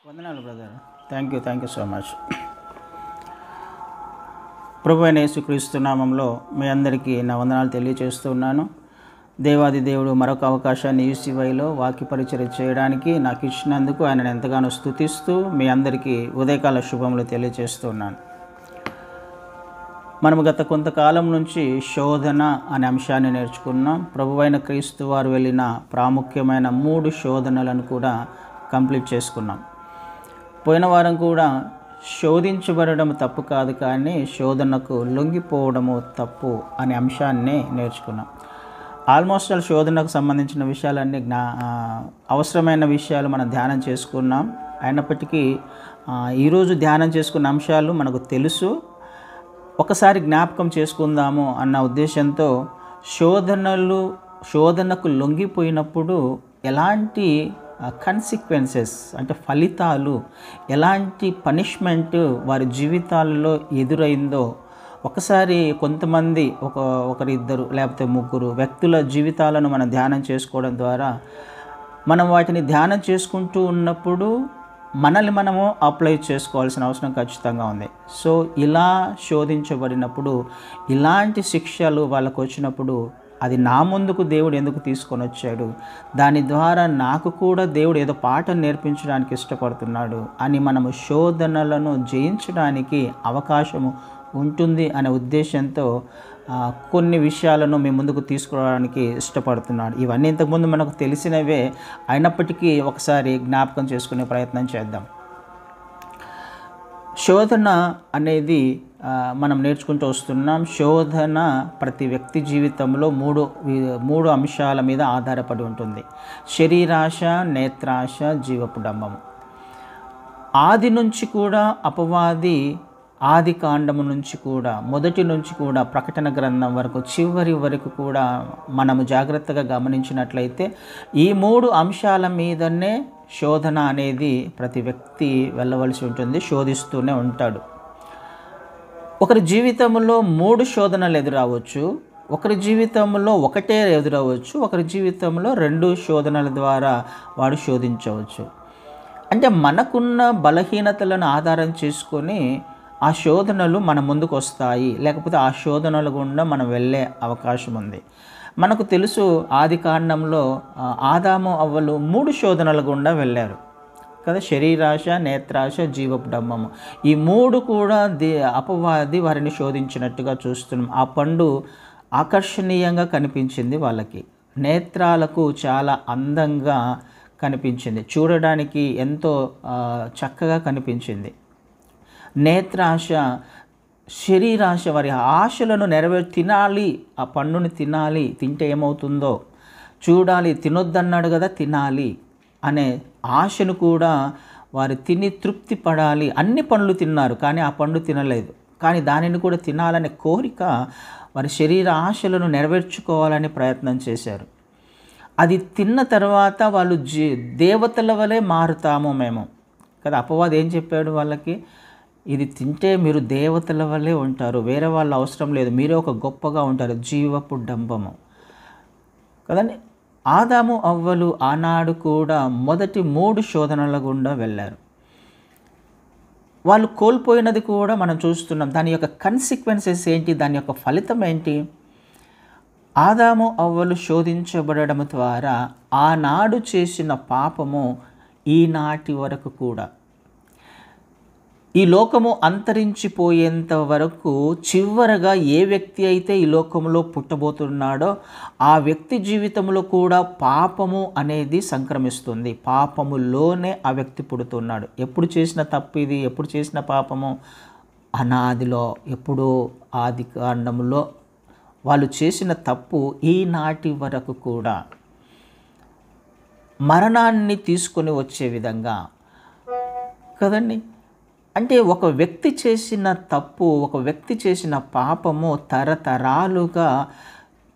వందనాలు brother. Thank you so much. ప్రభు అయిన యేసుక్రీస్తు నామంలో మీ అందరికీ నా వందనాలు తెలియజేస్తున్నాను. దేవాది దేవుడు మరొక అవకాశాన్ని యూసీవైలో వాక్య పరిచర్య చేయడానికి నాకు ఇచ్చినందుకు ఆయనను ఎంతగానో స్తుతిస్తూ మీ అందరికీ ఉదయకాల శుభములు తెలియజేస్తున్నాను. మనము గత కొంతకాలం నుంచి శోధన అనే అంశాన్ని నేర్చుకున్నాం. ప్రభువైన క్రీస్తు వారు వెళ్ళిన ప్రాముఖ్యమైన 3 శోధనలను కూడా కంప్లీట్ చేసుకున్నాం. పోయిన వారం కూడా శోధించబడడం తప్పు కాదు, కానీ శోధనకు లొంగిపోవడము తప్పు అనే అంశాన్ని నేర్చుకున్నాం. ఆల్మోస్ట్ ఆల్ శోధనకు సంబంధించిన విషయాలన్నీ అవసరమైన విషయాలు మనం ధ్యానం చేసుకున్నాం. అయినప్పటికీ ఈరోజు ధ్యానం చేసుకున్న అంశాలు మనకు తెలుసు, ఒకసారి జ్ఞాపకం చేసుకుందాము అన్న ఉద్దేశంతో శోధనకు లొంగిపోయినప్పుడు ఎలాంటి కన్సిక్వెన్సెస్ అంటే ఫలితాలు, ఎలాంటి పనిష్మెంట్ వారి జీవితాలలో ఎదురైందో ఒకసారి కొంతమంది ఒకరిద్దరు లేకపోతే 3 వ్యక్తుల జీవితాలను మనం ధ్యానం చేసుకోవడం ద్వారా మనం వాటిని ధ్యానం చేసుకుంటూ ఉన్నప్పుడు మనల్ని మనము అప్లై చేసుకోవాల్సిన అవసరం ఖచ్చితంగా ఉంది. సో ఇలా శోధించబడినప్పుడు, ఇలాంటి శిక్షలు వాళ్ళకు వచ్చినప్పుడు అది నా ముందుకు దేవుడు ఎందుకు తీసుకొని వచ్చాడు, దాని ద్వారా నాకు కూడా దేవుడు ఏదో పాఠం నేర్పించడానికి ఇష్టపడుతున్నాడు అని మనము శోధనలను జయించడానికి అవకాశము ఉంటుంది అనే ఉద్దేశంతో కొన్ని విషయాలను మీ ముందుకు తీసుకురావడానికి ఇష్టపడుతున్నాడు. ఇవన్నీ ఇంతకుముందు మనకు తెలిసినవే, అయినప్పటికీ ఒకసారి జ్ఞాపకం చేసుకునే ప్రయత్నం చేద్దాం. శోధన అనేది మనం నేర్చుకుంటూ వస్తున్నాం. శోధన ప్రతి వ్యక్తి జీవితంలో మూడు అంశాల మీద ఆధారపడి ఉంటుంది: శరీరాశ, నేత్రాశ, జీవపు డంబము. ఆది నుంచి కూడా అపవాది, ఆది కాండము నుంచి కూడా, మొదటి నుంచి కూడా ప్రకటన గ్రంథం వరకు చివరి వరకు కూడా మనము జాగ్రత్తగా గమనించినట్లయితే ఈ 3 అంశాల మీదనే శోధన అనేది ప్రతి వ్యక్తి వెళ్ళవలసి ఉంటుంది, శోధిస్తూనే ఉంటాడు. ఒకరి జీవితంలో 3 శోధనలు ఎదురవచ్చు, ఒకరి జీవితంలో ఒకటే ఎదురవచ్చు, ఒకరి జీవితంలో 2 శోధనల ద్వారా వాడు శోధించవచ్చు. అంటే మనకున్న బలహీనతలను ఆధారం చేసుకొని ఆ శోధనలు మన ముందుకు వస్తాయి, లేకపోతే ఆ శోధనల గుండా మనం వెళ్ళే అవకాశం ఉంది. మనకు తెలుసు, ఆది కాండంలో ఆదాము అవ్వలు 3 శోధనల గుండా వెళ్ళారు కదా. శరీరాశ, నేత్రాశ, జీవపు డంబము. ఈ 3 కూడా అపవాది వారిని శోధించినట్టుగా చూస్తున్నాం. ఆ పండు ఆకర్షణీయంగా కనిపించింది వాళ్ళకి, నేత్రాలకు చాలా అందంగా కనిపించింది, చూడడానికి ఎంతో చక్కగా కనిపించింది. నేత్రాశ, శరీరాశ, వారి ఆశలను తినాలి, ఆ పండుని తినాలి, తింటే ఏమవుతుందో చూడాలి, తినొద్దన్నాడు కదా తినాలి అనే ఆశను కూడా వారు తిని తృప్తి పడాలి. అన్ని పండ్లు తిన్నారు కానీ ఆ పండు తినలేదు, కానీ దానిని కూడా తినాలనే కోరిక వారి శరీర ఆశలను నెరవేర్చుకోవాలని ప్రయత్నం చేశారు. అది తిన్న తర్వాత వాళ్ళు దేవతల వలె మారుతాము మేము కదా. అపవాది ఏం చెప్పాడు వాళ్ళకి, ఇది తింటే మీరు దేవతల వల్లే ఉంటారు, వేరే వాళ్ళ అవసరం లేదు, మీరే ఒక గొప్పగా ఉంటారు, జీవపు డంబము కదండి. ఆదాము అవ్వలు ఆనాడు కూడా మొదటి 3 శోధనల గుండా వెళ్ళారు. వాళ్ళు కోల్పోయినది కూడా మనం చూస్తున్నాం. దాని యొక్క కన్సిక్వెన్సెస్ ఏంటి, దాని యొక్క ఫలితం ఏంటి? ఆదాము అవ్వలు శోధించబడడం ద్వారా ఆనాడు చేసిన పాపము ఈనాటి వరకు కూడా, ఈ లోకము అంతరించిపోయేంత వరకు, చివరగా ఏ వ్యక్తి అయితే ఈ లోకంలో పుట్టబోతున్నాడో ఆ వ్యక్తి జీవితంలో కూడా పాపము అనేది సంక్రమిస్తుంది. పాపములోనే ఆ వ్యక్తి పుడుతున్నాడు. ఎప్పుడు చేసిన తప్పు ఇది, ఎప్పుడు చేసిన పాపము? అనాదిలో, ఎప్పుడో ఆది కాండంలో వాళ్ళు చేసిన తప్పు ఈనాటి వరకు కూడా మరణాన్ని తీసుకొని వచ్చే విధంగా కదండి. అంటే ఒక వ్యక్తి చేసిన తప్పు, ఒక వ్యక్తి చేసిన పాపము తరతరాలుగా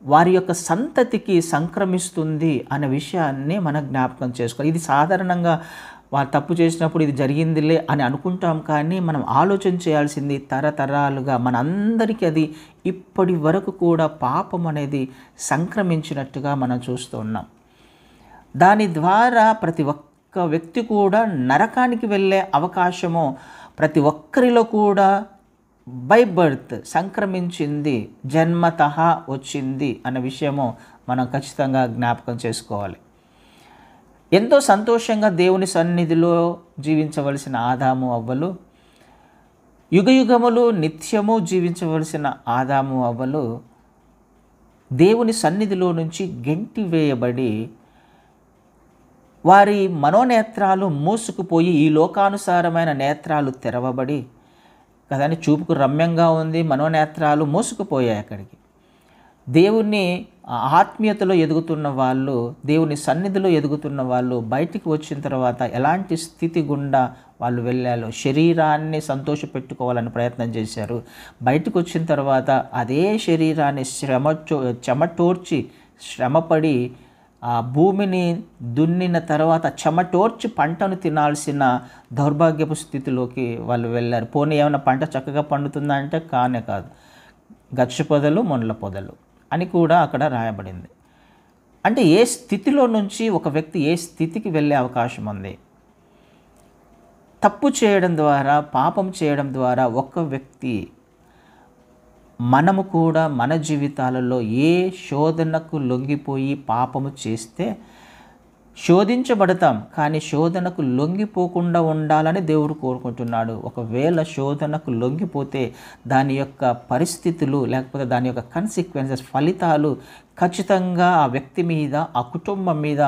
వారి యొక్క సంతతికి సంక్రమిస్తుంది అనే విషయాన్ని మనం జ్ఞాపకం చేసుకోవాలి. ఇది సాధారణంగా వారు తప్పు చేసినప్పుడు ఇది జరిగిందిలే అని అనుకుంటాం, కానీ మనం ఆలోచన చేయాల్సింది తరతరాలుగా మనందరికీ అది ఇప్పటి వరకు కూడా పాపం అనేది సంక్రమించినట్టుగా మనం చూస్తూ ఉన్నాం. దాని ద్వారా ప్రతి ఒక్క ఒక్క వ్యక్తి కూడా నరకానికి వెళ్ళే అవకాశము ప్రతి ఒక్కరిలో కూడా బై బర్త్ సంక్రమించింది, జన్మతః వచ్చింది అన్న విషయము మనం ఖచ్చితంగా జ్ఞాపకం చేసుకోవాలి. ఎంతో సంతోషంగా దేవుని సన్నిధిలో జీవించవలసిన ఆదాము అవ్వలు, యుగయుగములు నిత్యము జీవించవలసిన ఆదాము అవ్వలు దేవుని సన్నిధిలో నుంచి గెంటి వేయబడి వారి మనోనేత్రాలు మూసుకుపోయి ఈ లోకానుసారమైన నేత్రాలు తెరవబడి కదని చూపుకు రమ్యంగా ఉంది, మనోనేత్రాలు మూసుకుపోయాయి. అక్కడికి దేవుని ఆత్మీయతలో ఎదుగుతున్న వాళ్ళు, దేవుని సన్నిధిలో ఎదుగుతున్న వాళ్ళు బయటికి వచ్చిన తర్వాత ఎలాంటి స్థితి గుండా వాళ్ళు వెళ్ళారు. శరీరాన్ని సంతోషపెట్టుకోవాలని ప్రయత్నం చేశారు. బయటకు వచ్చిన తర్వాత అదే శరీరాన్ని చెమటోర్చి శ్రమపడి ఆ భూమిని దున్నిన తర్వాత చెమటోర్చి పంటను తినాల్సిన దౌర్భాగ్యపు స్థితిలోకి వాళ్ళు వెళ్ళారు. పోనీ ఏమైనా పంట చక్కగా పండుతుందా అంటే కానే కాదు, గచ్చ పొదలు మొండ్ల పొదలు అని కూడా అక్కడ రాయబడింది. అంటే ఏ స్థితిలో నుంచి ఒక వ్యక్తి ఏ స్థితికి వెళ్ళే అవకాశం ఉంది? తప్పు చేయడం ద్వారా, పాపం చేయడం ద్వారా ఒక వ్యక్తి, మనము కూడా మన జీవితాలలో ఏ శోధనకు లొంగిపోయి పాపము చేస్తే శోధించబడతాం, కానీ శోధనకు లొంగిపోకుండా ఉండాలని దేవుడు కోరుకుంటున్నాడు. ఒకవేళ శోధనకు లొంగిపోతే దాని యొక్క పరిస్థితులు లేకపోతే దాని యొక్క కన్సిక్వెన్సెస్, ఫలితాలు ఖచ్చితంగా ఆ వ్యక్తి మీద, ఆ కుటుంబం మీద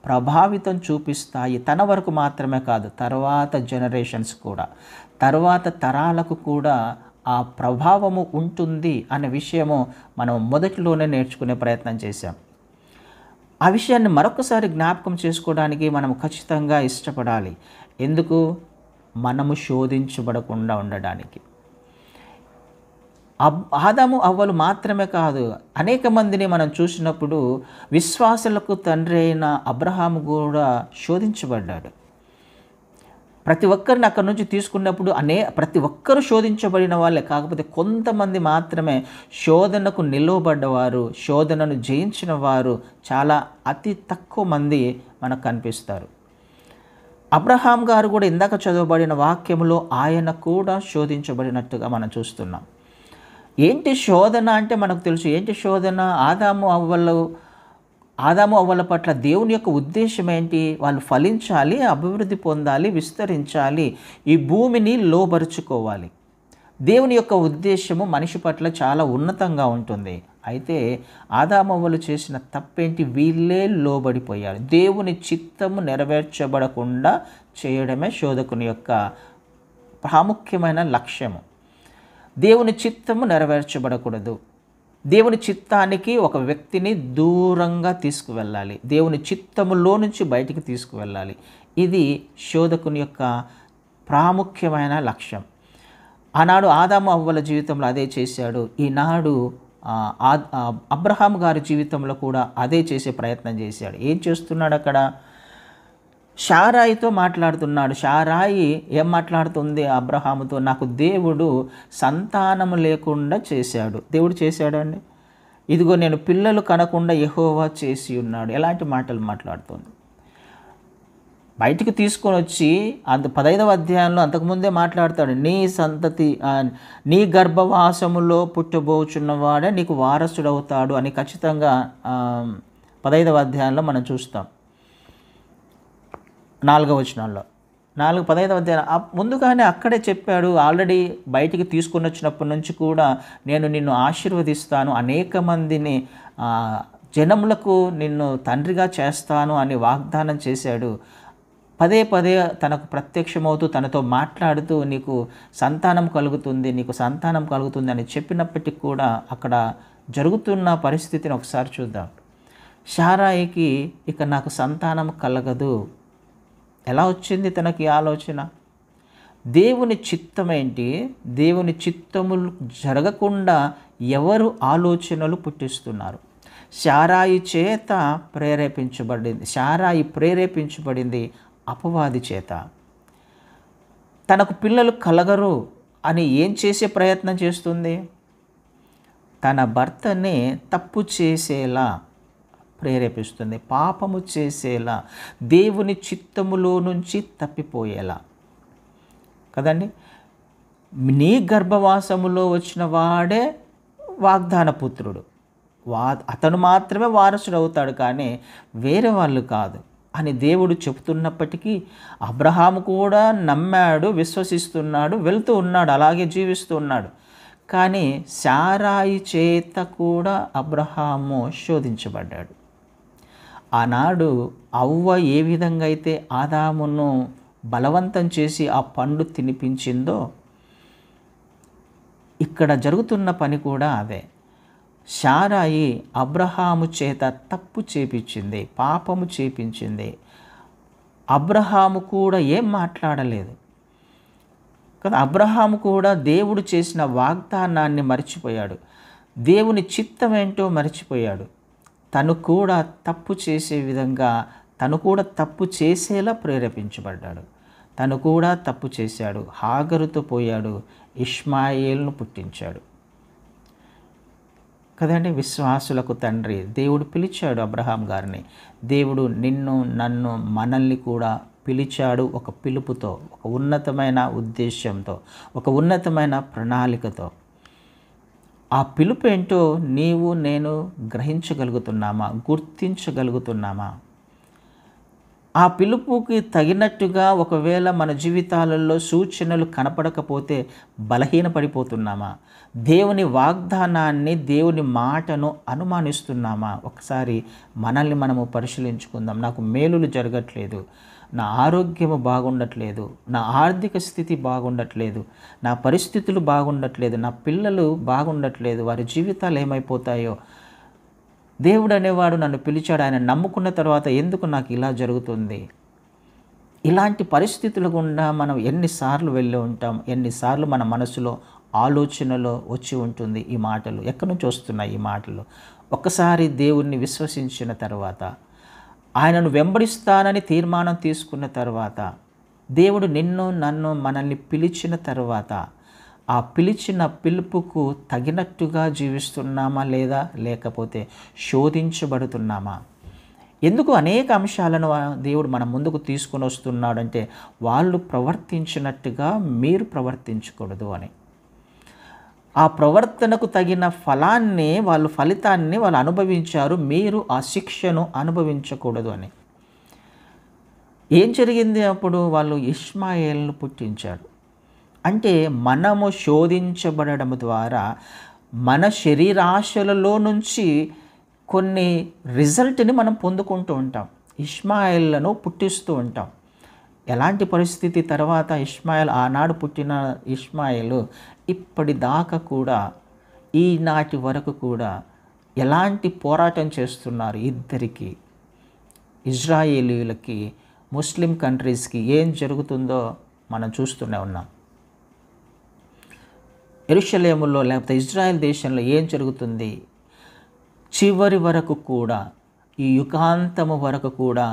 ప్రభావితం చూపిస్తాయి. తన వరకు మాత్రమే కాదు, తర్వాత జనరేషన్స్ కూడా, తర్వాత తరాలకు కూడా ఆ ప్రభావము ఉంటుంది అనే విషయము మనం మొదటిలోనే నేర్చుకునే ప్రయత్నం చేశాం. ఆ విషయాన్ని మరొకసారి జ్ఞాపకం చేసుకోవడానికి మనం ఖచ్చితంగా ఇష్టపడాలి. ఎందుకు? మనము శోధించబడకుండా ఉండడానికి. ఆదాము అవ్వలు మాత్రమే కాదు, అనేక మందిని మనం చూసినప్పుడు విశ్వాసులకు తండ్రి అయిన అబ్రహాము కూడా శోధించబడ్డాడు. ప్రతి ఒక్కరిని అక్కడి నుంచి తీసుకున్నప్పుడు ప్రతి ఒక్కరు శోధించబడిన వాళ్ళే, కాకపోతే కొంతమంది మాత్రమే శోధనకు నిలువబడ్డవారు, శోధనను జయించిన వారు చాలా అతి తక్కువ మంది మనకు కనిపిస్తారు. అబ్రహాం గారు కూడా ఇందాక చదవబడిన వాక్యములో ఆయన కూడా శోధించబడినట్టుగా మనం చూస్తున్నాం. ఏంటి శోధన అంటే మనకు తెలుసు. ఏంటి శోధన? ఆదాము అవ్వల పట్ల దేవుని యొక్క ఉద్దేశం ఏంటి? వాళ్ళు ఫలించాలి, అభివృద్ధి పొందాలి, విస్తరించాలి, ఈ భూమిని లోబరుచుకోవాలి. దేవుని యొక్క ఉద్దేశము మనిషి పట్ల చాలా ఉన్నతంగా ఉంటుంది. అయితే ఆదాము అవ్వలు చేసిన తప్పేంటి? వీళ్ళే లోబడిపోయారు. దేవుని చిత్తము నెరవేర్చబడకుండా చేయడమే శోధకుని యొక్క ప్రాముఖ్యమైన లక్ష్యము. దేవుని చిత్తము నెరవేర్చబడకూడదు. దేవుని చిత్తానికి ఒక వ్యక్తిని దూరంగా తీసుకువెళ్ళాలి, దేవుని చిత్తములో నుంచి బయటికి తీసుకువెళ్ళాలి. ఇది శోధకుని యొక్క ప్రాముఖ్యమైన లక్ష్యం. ఆనాడు ఆదాము అవ్వల జీవితంలో అదే చేశాడు. ఈనాడు అబ్రహాం గారి జీవితంలో కూడా అదే చేసే ప్రయత్నం చేశాడు. ఏం చేస్తున్నాడు? అక్కడ శారాయితో మాట్లాడుతున్నాడు. శారాయి ఏం మాట్లాడుతుంది అబ్రహాముతో? నాకు దేవుడు సంతానము లేకుండా చేశాడు. దేవుడు చేశాడండి. ఇదిగో నేను పిల్లలు కనకుండా యెహోవా చేసి ఉన్నాడు. ఎలాంటి మాటలు మాట్లాడుతుంది? బయటికి తీసుకొని వచ్చి 15వ అధ్యాయంలో అంతకుముందే మాట్లాడతాడు. నీ సంతతి, నీ గర్భవాసములో పుట్టబోచున్నవాడే నీకు వారసుడవుతాడు అని ఖచ్చితంగా 15వ అధ్యాయంలో మనం చూస్తాం. 4వ వచనంలో 15వ అధ్యాయం ముందుగానే అక్కడే చెప్పాడు. ఆల్రెడీ బయటికి తీసుకొని వచ్చినప్పటి నుంచి కూడా నేను నిన్ను ఆశీర్వదిస్తాను, అనేక మందిని జనములకు నిన్ను తండ్రిగా చేస్తాను అని వాగ్దానం చేశాడు. పదే పదే తనకు ప్రత్యక్షమవుతూ తనతో మాట్లాడుతూ నీకు సంతానం కలుగుతుంది, నీకు సంతానం కలుగుతుంది అని చెప్పినప్పటికీ కూడా అక్కడ జరుగుతున్న పరిస్థితిని ఒకసారి చూద్దాం. శారాయికి ఇక నాకు సంతానం కలగదు. ఎలా వచ్చింది తనకి ఆలోచన? దేవుని చిత్తం ఏంటి? దేవుని చిత్తములు జరగకుండా ఎవరు ఆలోచనలు పుట్టిస్తున్నారు? శారాయి చేత ప్రేరేపించబడింది. శారాయి ప్రేరేపించబడింది అపవాది చేత. తనకు పిల్లలు కలగరు అని ఏం చేసే ప్రయత్నం చేస్తుంది? తన భర్తని తప్పు చేసేలా ప్రేరేపిస్తుంది, పాపము చేసేలా, దేవుని చిత్తములో నుంచి తప్పిపోయేలా కదండి. నీ గర్భవాసములో వచ్చిన వాడే వాగ్దాన పుత్రుడు, అతను మాత్రమే వారసుడు అవుతాడు, కానీ వేరే వాళ్ళు కాదు అని దేవుడు చెబుతున్నప్పటికీ అబ్రహాము కూడా నమ్మాడు, విశ్వసిస్తున్నాడు, వెళ్తూ ఉన్నాడు, అలాగే జీవిస్తూ ఉన్నాడు. కానీ శారాయి చేత కూడా అబ్రహాము శోధించబడ్డాడు. ఆనాడు అవ్వ ఏ విధంగా అయితే ఆదామును బలవంతం చేసి ఆ పండు తినిపించిందో, ఇక్కడ జరుగుతున్న పని కూడా అదే. శారాయి అబ్రహాము చేత తప్పు చేపించింది, పాపము చేపించింది. అబ్రహాము కూడా ఏం మాట్లాడలేదు కదా. అబ్రహాము కూడా దేవుడు చేసిన వాగ్దానాన్ని మర్చిపోయాడు, దేవుని చిత్తం ఏంటో మర్చిపోయాడు. తను కూడా తప్పు చేసే విధంగా, తను కూడా తప్పు చేసేలా ప్రేరేపించబడ్డాడు. తను కూడా తప్పు చేశాడు, హాగరుతో పోయాడు, ఇష్మాయేలును పుట్టించాడు కదండి. విశ్వాసులకు తండ్రి దేవుడు పిలిచాడు అబ్రహాం గారిని. దేవుడు నిన్ను, నన్ను, మనల్ని కూడా పిలిచాడు ఒక పిలుపుతో, ఒక ఉన్నతమైన ఉద్దేశంతో, ఒక ఉన్నతమైన ప్రణాళికతో. ఆ పిలుపు ఏంటో నీవు నేను గ్రహించగలుగుతున్నామా, గుర్తించగలుగుతున్నామా? ఆ పిలుపుకి తగినట్టుగా ఒకవేళ మన జీవితాలలో సూచనలు కనపడకపోతే బలహీనపడిపోతున్నామా? దేవుని వాగ్దానాన్ని, దేవుని మాటను అనుమానిస్తున్నామా? ఒకసారి మనల్ని మనము పరిశీలించుకుందాం. నాకు మేలులు జరగట్లేదు, నా ఆరోగ్యము బాగుండట్లేదు, నా ఆర్థిక స్థితి బాగుండట్లేదు, నా పరిస్థితులు బాగుండట్లేదు, నా పిల్లలు బాగుండట్లేదు, వారి జీవితాలు ఏమైపోతాయో. దేవుడు అనేవాడు నన్ను పిలిచాడు, ఆయన నమ్ముకున్న తర్వాత ఎందుకు నాకు ఇలా జరుగుతుంది? ఇలాంటి పరిస్థితుల గుండా మనం ఎన్నిసార్లు వెళ్ళి ఉంటాం, ఎన్నిసార్లు మన మనసులో ఆలోచనలో వచ్చి ఉంటుంది ఈ మాటలు. ఎక్కడి నుంచి వస్తున్నాయి ఈ మాటలు? ఒక్కసారి దేవుణ్ణి విశ్వసించిన తర్వాత, ఆయనను వెంబడిస్తానని తీర్మానం తీసుకున్న తర్వాత, దేవుడు నిన్ను, నన్ను, మనల్ని పిలిచిన తర్వాత, ఆ పిలిచిన పిలుపుకు తగినట్టుగా జీవిస్తున్నామా లేదా, లేకపోతే శోధించబడుతున్నామా? ఎందుకు అనేక అంశాలను దేవుడు మన ముందుకు తీసుకొని వస్తున్నాడంటే, వాళ్ళు ప్రవర్తించినట్టుగా మీరు ప్రవర్తించకూడదు అని. ఆ ప్రవర్తనకు తగిన ఫలితాన్ని వాళ్ళు అనుభవించారు, మీరు ఆ శిక్షను అనుభవించకూడదు అని. ఏం జరిగింది అప్పుడు? వాళ్ళు ఇష్మాయేలును పుట్టించారు. అంటే మనము శోధించబడడం ద్వారా మన శరీరాశలలో నుంచి కొన్ని రిజల్ట్ని మనం పొందుకుంటూ ఉంటాం. ఇష్మాయేలును పుట్టిస్తూ ఉంటాం. ఎలాంటి పరిస్థితి తర్వాత ఇష్మాయేలు, ఆనాడు పుట్టిన ఇష్మాయేలు ఇప్పటిదాకా కూడా, ఈనాటి వరకు కూడా ఎలాంటి పోరాటం చేస్తున్నారు? ఇద్దరికి, ఇజ్రాయేలీయులకి, ముస్లిం కంట్రీస్కి ఏం జరుగుతుందో మనం చూస్తూనే ఉన్నాం. యెరూషలేములో లేకపోతే ఇజ్రాయెల్ దేశంలో ఏం జరుగుతుంది? చివరి వరకు కూడా, ఈ యుగాంతము వరకు కూడా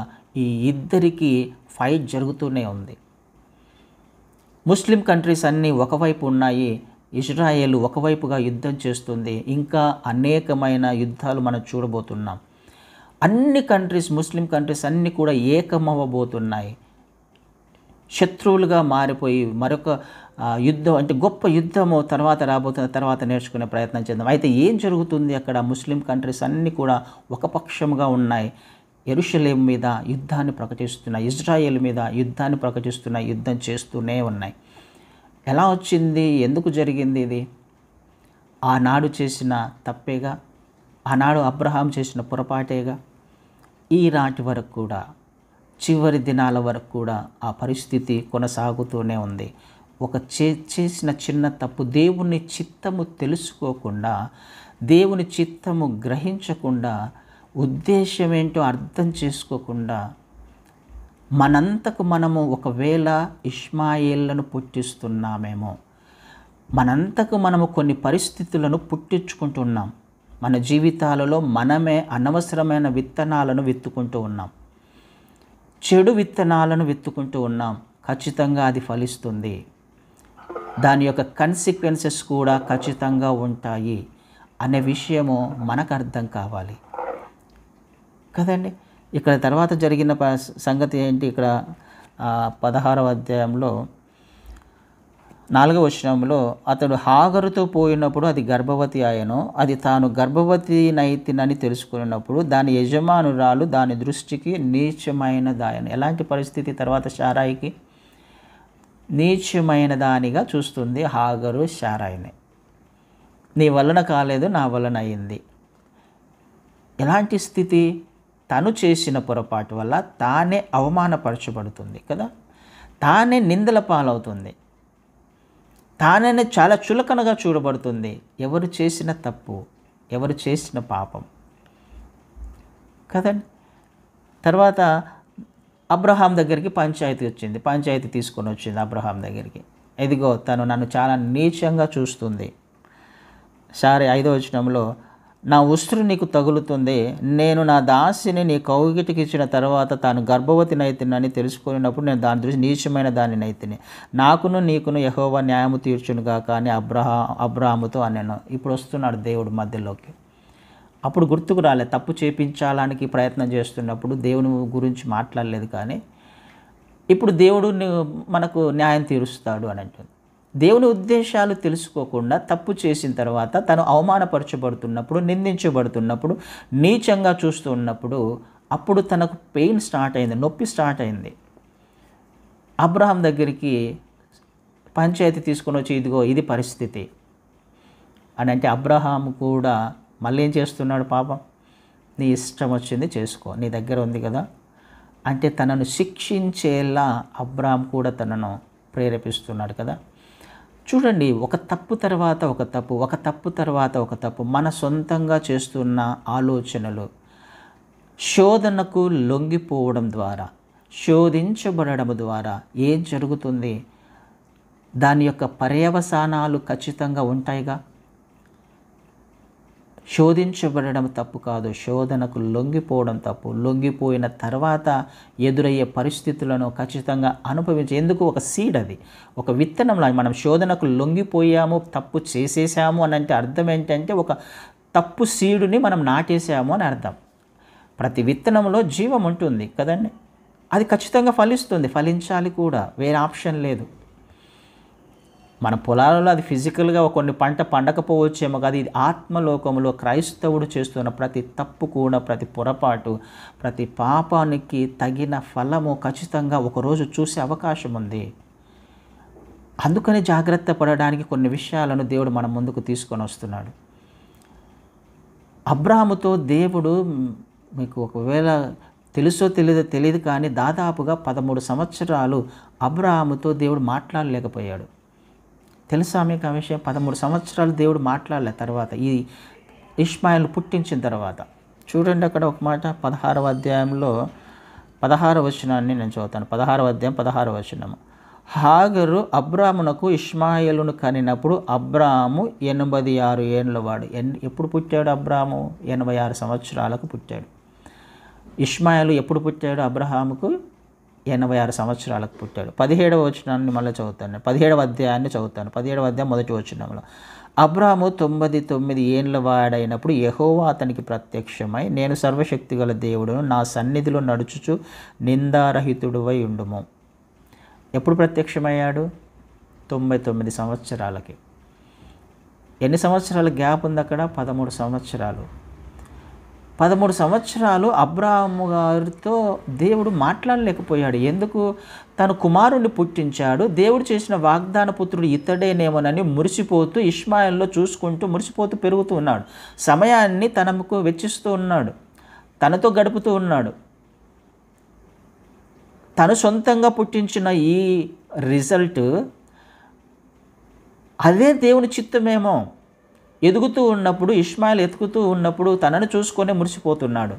ఈ ఇద్దరికి ఫైట్ జరుగుతూనే ఉంది. ముస్లిం కంట్రీస్ అన్నీ ఒకవైపు ఉన్నాయి, ఇజ్రాయెల్ ఒకవైపుగా యుద్ధం చేస్తుంది. ఇంకా అనేకమైన యుద్ధాలు మనం చూడబోతున్నాం. అన్ని కంట్రీస్, ముస్లిం కంట్రీస్ అన్నీ కూడా ఏకమవ్వబోతున్నాయి. శత్రువులుగా మారిపోయి మరొక యుద్ధం, అంటే గొప్ప యుద్ధము తర్వాత రాబోతున్న, తర్వాత నేర్చుకునే ప్రయత్నం చేద్దాం. అయితే ఏం జరుగుతుంది అక్కడ? ముస్లిం కంట్రీస్ అన్నీ కూడా ఒక పక్షముగా ఉన్నాయి. యెరూషలేము మీద యుద్ధాన్ని ప్రకటిస్తున్నాయి, ఇజ్రాయెల్ మీద యుద్ధాన్ని ప్రకటిస్తున్నాయి, యుద్ధం చేస్తూనే ఉన్నాయి. ఎలా వచ్చింది? ఎందుకు జరిగింది ఇది? ఆనాడు చేసిన తప్పేగా, ఆనాడు అబ్రహాం చేసిన పొరపాటేగా. ఈనాటి వరకు కూడా, చివరి దినాల వరకు కూడా ఆ పరిస్థితి కొనసాగుతూనే ఉంది. చేసిన చిన్న తప్పు, దేవుని చిత్తము తెలుసుకోకుండా, దేవుని చిత్తము గ్రహించకుండా, ఉద్దేశం ఏంటో అర్థం చేసుకోకుండా, మనంతకు మనము ఒకవేళ ఇష్మాయేలును పుట్టిస్తున్నామేమో, మనంతకు మనము కొన్ని పరిస్థితులను పుట్టించుకుంటున్నాం. మన జీవితాలలో మనమే అనవసరమైన విత్తనాలను విత్తుకుంటూ ఉన్నాం, చెడు విత్తనాలను విత్తుకుంటూ ఉన్నాం. ఖచ్చితంగా అది ఫలిస్తుంది, దాని యొక్క కన్సిక్వెన్సెస్ కూడా ఖచ్చితంగా ఉంటాయి అనే విషయము మనకు అర్థం కావాలి. కదండి. ఇక్కడ తర్వాత జరిగిన సంగతి ఏంటి? ఇక్కడ 16వ అధ్యాయంలో 4వ వచనంలో, అతడు హాగరుతో పోయినప్పుడు అది గర్భవతి ఆయను. అది తాను గర్భవతినైతినని తెలుసుకున్నప్పుడు దాని యజమానురాలు దాని దృష్టికి నీచమైనదాయను. ఎలాంటి పరిస్థితి తర్వాత శారాయికి? నీచమైన దానిగా చూస్తుంది హాగరు శారాయిని. నీ వలన కాలేదు, నా వలన అయింది. ఎలాంటి స్థితి? తను చేసిన పొరపాటు వల్ల తానే అవమానపరచబడుతుంది కదా, తానే నిందల పాలవుతుంది, తానే చాలా చులకనగా చూడబడుతుంది. ఎవరు చేసిన తప్పు, ఎవరు చేసిన పాపం కదండి. తర్వాత అబ్రహాం దగ్గరికి పంచాయతీ వచ్చింది, పంచాయతీ తీసుకొని వచ్చింది అబ్రహాం దగ్గరికి. ఇదిగో తను నన్ను చాలా నీచంగా చూస్తుంది. సరే 5వ వచనంలో, నా ఉసురు నీకు తగులుతుంది, నేను నా దాసిని నీ కౌగిటికి ఇచ్చిన తర్వాత తాను గర్భవతినైతినని తెలుసుకున్నప్పుడు నేను దాని దృష్టి నీచమైన దానినైతిని, నాకును నీకును యెహోవా న్యాయము తీర్చునుగాక అని అబ్రహాముతో అనెను. ఇప్పుడు వస్తున్నాడు దేవుడు మధ్యలోకి. అప్పుడు గుర్తుకు రాలేదు, తప్పు చేపించాలని ప్రయత్నం చేస్తున్నప్పుడు దేవుని గురించి మాట్లాడలేదు. కానీ ఇప్పుడు దేవుడు మనకు న్యాయం తీరుస్తాడు అని అంటుంది. దేవుని ఉద్దేశాలు తెలుసుకోకుండా తప్పు చేసిన తర్వాత తను అవమానపరచబడుతున్నప్పుడు, నిందించబడుతున్నప్పుడు, నీచంగా చూస్తూ ఉన్నప్పుడు అప్పుడు తనకు పెయిన్ స్టార్ట్ అయింది, నొప్పి స్టార్ట్ అయింది. అబ్రహాం దగ్గరికి పంచాయతీ తీసుకొని వచ్చి, ఇదిగో ఇది పరిస్థితి అని అంటే, అబ్రహాం కూడా మళ్ళీ ఏం చేస్తున్నాడు? పాపం, నీ ఇష్టం వచ్చింది చేసుకో, నీ దగ్గర ఉంది కదా అంటే తనను శిక్షించేలా అబ్రహాం కూడా తనను ప్రేరేపిస్తున్నాడు కదా. చూడండి, ఒక తప్పు తర్వాత ఒక తప్పు, ఒక తప్పు తర్వాత ఒక తప్పు, మన సొంతంగా చేస్తున్న ఆలోచనలు శోధనకు లొంగిపోవడం ద్వారా, శోధించబడడం ద్వారా ఏం జరుగుతుంది? దాని యొక్క పర్యవసానాలు ఖచ్చితంగా ఉంటాయిగా. శోధించబడడం తప్పు కాదు, శోధనకు లొంగిపోవడం తప్పు. లొంగిపోయిన తర్వాత ఎదురయ్యే పరిస్థితులను ఖచ్చితంగా అనుభవించి, ఎందుకు? ఒక సీడ్, అది ఒక విత్తనంలా. మనం శోధనకు లొంగిపోయాము, తప్పు చేసేసాము అని అంటే అర్థం ఏంటంటే, ఒక తప్పు సీడుని మనం నాటేసాము అని అర్థం. ప్రతి విత్తనంలో జీవం ఉంటుంది కదండి, అది ఖచ్చితంగా ఫలిస్తుంది, ఫలించాలి కూడా, వేరే ఆప్షన్ లేదు. మన పొలాలలో అది ఫిజికల్గా కొన్ని పంట పండకపోవచ్చేమో కాదు, ఇది ఆత్మలోకంలో క్రైస్తవుడు చేస్తున్న ప్రతి తప్పు కూడా, ప్రతి పొరపాటు, ప్రతి పాపానికి తగిన ఫలము ఖచ్చితంగా ఒకరోజు చూసే అవకాశం ఉంది. అందుకని జాగ్రత్త పడడానికి కొన్ని విషయాలను దేవుడు మన ముందుకు తీసుకొని వస్తున్నాడు. అబ్రాహాముతో దేవుడు, మీకు ఒకవేళ తెలుసో తెలియదు కానీ దాదాపుగా 13 సంవత్సరాలు అబ్రాహాముతో దేవుడు మాట్లాడలేకపోయాడు. తెలుసా మీకు ఆ విషయం? 13 సంవత్సరాలు దేవుడు మాట్లాడలే. తర్వాత ఈ ఇష్మాయిల్ను పుట్టించిన తర్వాత చూడండి, అక్కడ ఒక మాట 16వ అధ్యాయంలో 16వ వచనాన్ని నేను చదువుతాను. 16వ అధ్యాయం 16వ వచనం. హాగరు అబ్రామునకు ఇష్మాయేలును కనినప్పుడు అబ్రాము 86 ఏండ్ల వాడు. ఎప్పుడు పుట్టాడు అబ్రాము? 86 సంవత్సరాలకు పుట్టాడు. ఇష్మాయేలు ఎప్పుడు పుట్టాడు? అబ్రహాముకు 86 సంవత్సరాలకు పుట్టాడు. 17వ వచనాన్ని మళ్ళీ చదువుతాను, 17వ అధ్యాయాన్ని చదువుతాను. 17వ అధ్యాయం 1వ వచనంలో, అబ్రాము 99 ఏండ్ల వాడైనప్పుడు యెహోవా అతనికి ప్రత్యక్షమై, నేను సర్వశక్తిగల దేవుడును, నా సన్నిధిలో నడుచుచు నిందారహితుడువై ఉండుము. ఎప్పుడు ప్రత్యక్షమయ్యాడు? 99 సంవత్సరాలకి. ఎన్ని సంవత్సరాల గ్యాప్ ఉంది అక్కడ? 13 సంవత్సరాలు. 13 సంవత్సరాలు అబ్రాహాము గారితో దేవుడు మాట్లాడలేకపోయాడు. ఎందుకు? తను కుమారుణ్ణి పుట్టించాడు, దేవుడు చేసిన వాగ్దాన పుత్రుడు ఇతడేనేమోనని మురిసిపోతూ, ఇష్మాయిల్లో చూసుకుంటూ మురిసిపోతూ పెరుగుతూ ఉన్నాడు. సమయాన్ని తనకు వెచ్చిస్తూ ఉన్నాడు, తనతో గడుపుతూ ఉన్నాడు. తను సొంతంగా పుట్టించిన ఈ రిజల్ట్ అదే దేవుని చిత్తమేమో. ఎదుగుతూ ఉన్నప్పుడు, ఇష్మాయిల్ ఎదుగుతూ ఉన్నప్పుడు తనను చూసుకొని మురిసిపోతున్నాడు.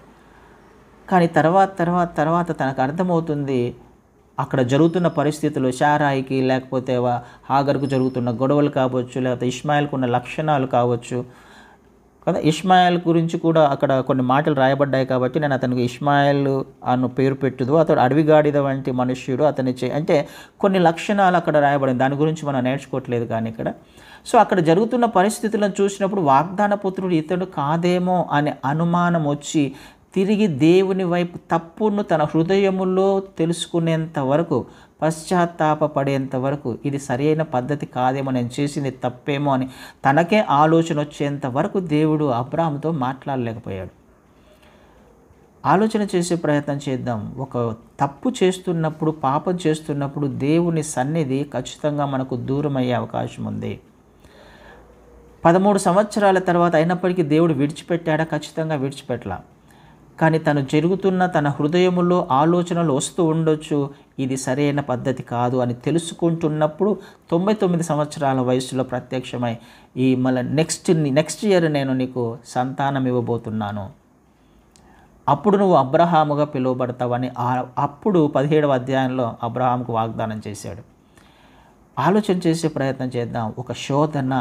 కానీ తర్వాత తనకు అర్థమవుతుంది, అక్కడ జరుగుతున్న పరిస్థితులు, శారాయికి లేకపోతే హాగర్కు జరుగుతున్న గొడవలు కావచ్చు, లేకపోతే ఇష్మాయిల్కు ఉన్న లక్షణాలు కావచ్చు కదా. ఇష్మాయిల్ గురించి కూడా అక్కడ కొన్ని మాటలు రాయబడ్డాయి కాబట్టి నేను అతనికి ఇష్మాయిల్ అను పేరు పెట్టుదు, అతడు అడవిగాడిద వంటి మనుష్యుడు, అతని అంటే కొన్ని లక్షణాలు అక్కడ రాయబడింది. దాని గురించి మనం నేర్చుకోవట్లేదు కానీ ఇక్కడ. సో అక్కడ జరుగుతున్న పరిస్థితులను చూసినప్పుడు వాగ్దాన పుత్రుడు ఇతడు కాదేమో అనే అనుమానం వచ్చి తిరిగి దేవుని వైపు తప్పును తన హృదయములో తెలుసుకునేంత వరకు, పశ్చాత్తాపపడేంత వరకు, ఇది సరైన పద్ధతి కాదేమో, నేను చేసింది తప్పేమో అని తనకే ఆలోచన వచ్చేంత వరకు దేవుడు అబ్రాహాముతో మాట్లాడలేకపోయాడు. ఆలోచన చేసే ప్రయత్నం చేద్దాం. ఒక తప్పు చేస్తున్నప్పుడు, పాపం చేస్తున్నప్పుడు దేవుని సన్నిధి ఖచ్చితంగా మనకు దూరం అయ్యే అవకాశం ఉంది. 13 సంవత్సరాల తర్వాత అయినప్పటికీ దేవుడు విడిచిపెట్టాడా? ఖచ్చితంగా విడిచిపెట్టలా. కానీ తను జరుగుతున్న తన హృదయములో ఆలోచనలు వస్తూ ఉండొచ్చు, ఇది సరైన పద్ధతి కాదు అని తెలుసుకుంటున్నప్పుడు 99 సంవత్సరాల వయసులో ప్రత్యక్షమై ఈ మళ్ళీ నెక్స్ట్ ఇయర్ నేను నీకు సంతానం ఇవ్వబోతున్నాను, అప్పుడు నువ్వు అబ్రహాముగా పిలువబడతావని అప్పుడు 17వ అధ్యాయంలో అబ్రహాముకు వాగ్దానం చేశాడు. ఆలోచన చేసే ప్రయత్నం చేద్దాం. ఒక శోధన